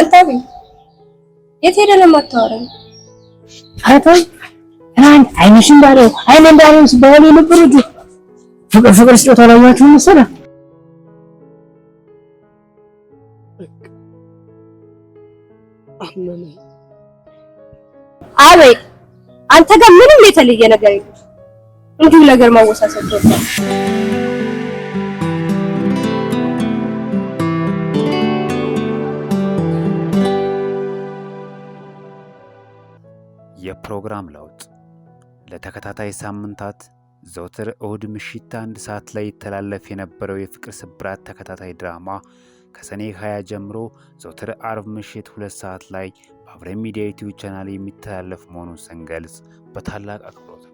አንተ አብይ የት ሄደህ ነው የማታወራኝ? አይተው እናንተ አይንሽን ባለው አይኔን ባለው ሲባል የነበሩት ፍቅር ስጦታ አላያችሁ መሰለህ? አቤት አንተ ጋር ምንም የተለየ ነገር የለም። እንዲሁ ነገር ማወሳሰብ ነው። የፕሮግራም ለውጥ ለተከታታይ ሳምንታት ዘወትር እሁድ ምሽት 1 ሰዓት ላይ ይተላለፍ የነበረው የፍቅር ስብራት ተከታታይ ድራማ ከሰኔ 20 ጀምሮ ዘወትር አርብ ምሽት 2 ሰዓት ላይ በአብረን ሚዲያ ዩቲዩብ ቻናል የሚተላለፍ መሆኑን ስንገልጽ በታላቅ አክብሮት